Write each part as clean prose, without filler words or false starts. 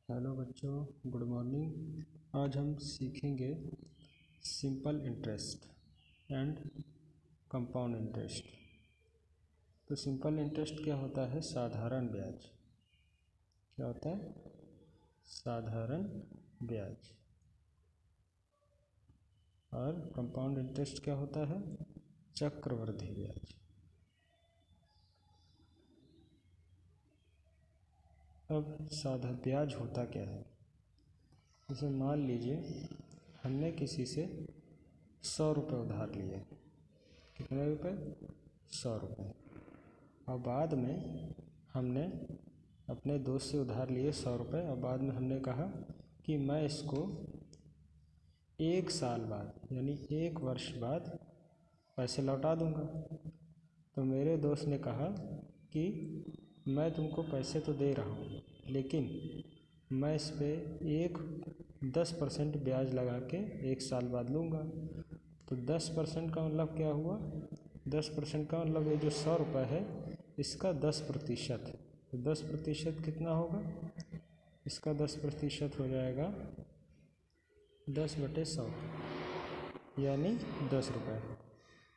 Hello बच्चों, good morning. आज हम सीखेंगे simple interest and compound interest. तो सिंपल इंटरेस्ट क्या होता है? साधारण ब्याज। क्या होता है? साधारण ब्याज। और कंपाउंड इंटरेस्ट क्या होता है? चक्रवृद्धि ब्याज। अब ब्याज होता क्या है? जैसे मान लीजिए हमने किसी से 100 रुपये उधार लिए। कितने रुपये? 100 रुपये। और बाद में हमने अपने दोस्त से उधार लिए 100 रुपये और बाद में हमने कहा कि मैं इसको 1 साल बाद यानी 1 वर्ष बाद पैसे लौटा दूंगा। तो मेरे दोस्त ने कहा कि मैं तुमको पैसे तो दे रहा हूँ, लेकिन मैं इस पर 10% ब्याज लगा के 1 साल बाद लूँगा। तो 10% का मतलब क्या हुआ? 10% का मतलब ये जो 100 रुपये है इसका 10%। तो 10% कितना होगा? इसका 10% हो जाएगा 10/100 यानी 10 रुपये।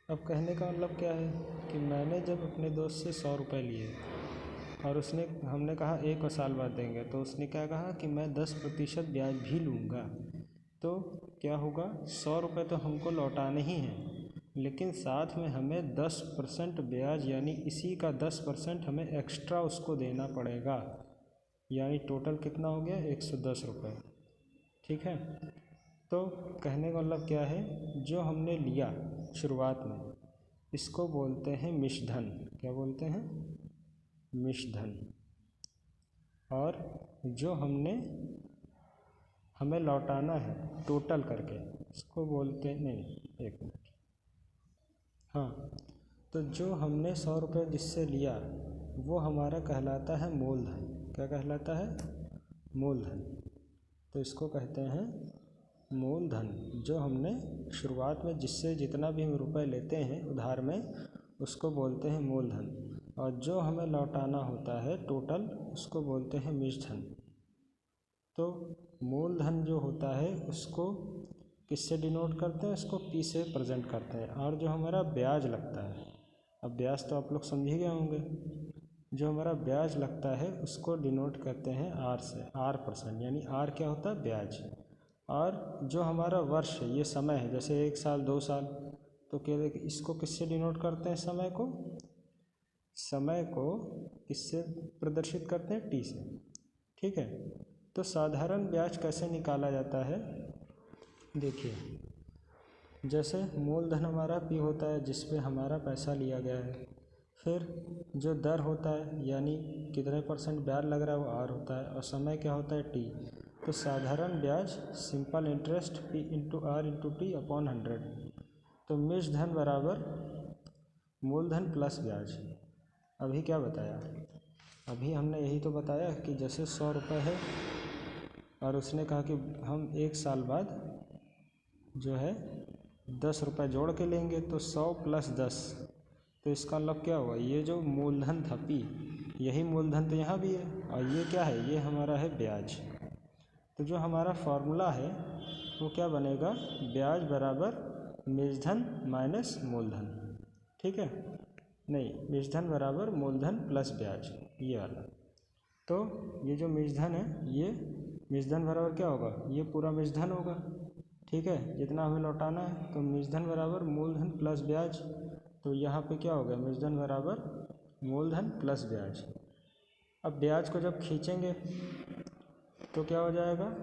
अब कहने का मतलब क्या है कि मैंने जब अपने दोस्त से 100 रुपये लिए और हमने कहा 1 साल बाद देंगे, तो उसने क्या कहा कि मैं 10% ब्याज भी लूँगा। तो क्या होगा? 100 रुपये तो हमको लौटाने ही हैं, लेकिन साथ में हमें 10% ब्याज यानी इसी का 10% हमें एक्स्ट्रा उसको देना पड़ेगा। यानी टोटल कितना हो गया? 110 रुपये। ठीक है। तो कहने का मतलब क्या है? जो हमने लिया शुरुआत में इसको बोलते हैं मिश्रधन। क्या बोलते हैं? मिश्रधन। और जो हमें लौटाना है टोटल करके इसको बोलते हैं, नहीं एक मिनट, हाँ, तो जो हमने 100 रुपये जिससे लिया वो हमारा कहलाता है मूलधन। क्या कहलाता है? मूलधन। तो इसको कहते हैं मूलधन। जो हमने शुरुआत में जिससे जितना भी हम रुपए लेते हैं उधार में उसको बोलते हैं मूलधन। और जो हमें लौटाना होता है टोटल उसको बोलते हैं मिश्रधन। तो मूलधन जो होता है उसको किससे डिनोट करते हैं? उसको P से प्रेजेंट करते हैं। और जो हमारा ब्याज लगता है, अब ब्याज तो आप लोग समझ ही गए होंगे, जो हमारा ब्याज लगता है उसको डिनोट करते हैं R से, R%। यानी R क्या होता है? ब्याज। और जो हमारा वर्ष है, ये समय है, जैसे 1 साल 2 साल, तो क्या इसको किससे डिनोट करते हैं? समय को किससे प्रदर्शित करते हैं? T से। ठीक है। तो साधारण ब्याज कैसे निकाला जाता है? देखिए, जैसे मूलधन हमारा P होता है जिस पे हमारा पैसा लिया गया है, फिर जो दर होता है यानी कितने % ब्याज लग रहा है वो R होता है, और समय क्या होता है? T। तो साधारण ब्याज simple interest P × R × T upon 100। तो मिश्रधन बराबर मूलधन प्लस ब्याज। अभी क्या बताया? अभी हमने यही तो बताया कि जैसे 100 रुपये है और उसने कहा कि हम 1 साल बाद जो है 10 रुपये जोड़ के लेंगे, तो 100 + 10। तो इसका मतलब क्या हुआ? ये जो मूलधन था P, यही मूलधन तो यहाँ भी है, और ये क्या है? ये हमारा है ब्याज। तो जो हमारा फॉर्मूला है वो क्या बनेगा? ब्याज बराबर मिश्रधन माइनस मूलधन। ठीक है, नहीं, मिश्रधन बराबर मूलधन प्लस ब्याज, ये वाला। तो ये जो मिश्रधन है, ये मिश्रधन बराबर क्या होगा? ये पूरा मिश्रधन होगा। ठीक है, जितना हमें लौटाना है। तो मिश्रधन बराबर मूलधन प्लस ब्याज। तो यहाँ पे क्या हो गया? मिश्रधन बराबर मूलधन प्लस ब्याज। अब ब्याज को जब खींचेंगे तो क्या हो जाएगा?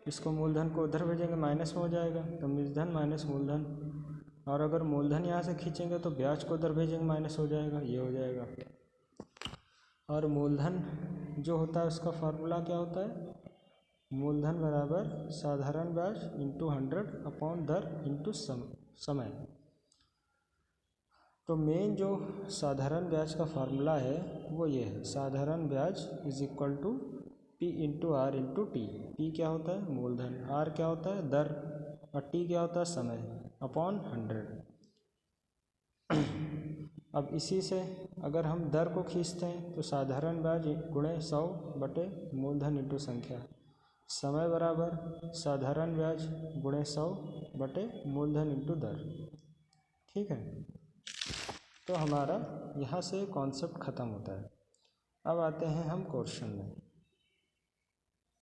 इसको मूलधन को उधर भेजेंगे, माइनस में हो जाएगा, तो मिश्रधन माइनस मूलधन। और अगर मूलधन यहाँ से खींचेंगे तो ब्याज को उधर भेजेंगे, माइनस हो जाएगा, ये हो जाएगा। और मूलधन जो होता है उसका फार्मूला क्या होता है? मूलधन बराबर साधारण ब्याज × 100 अपॉन दर × समय। तो मेन जो साधारण ब्याज का फार्मूला है वो ये है, साधारण ब्याज = P × R × T। P क्या होता है? मूलधन। R क्या होता है? दर। और T क्या होता है? समय, अपॉन 100। अब इसी से अगर हम दर को खींचते हैं तो साधारण ब्याज गुणे 100 बटे मूलधन इंटू संख्या, समय बराबर साधारण ब्याज गुणे 100 बटे मूलधन इंटू दर। ठीक है, तो हमारा यहाँ से कॉन्सेप्ट ख़त्म होता है। अब आते हैं हम क्वेश्चन में।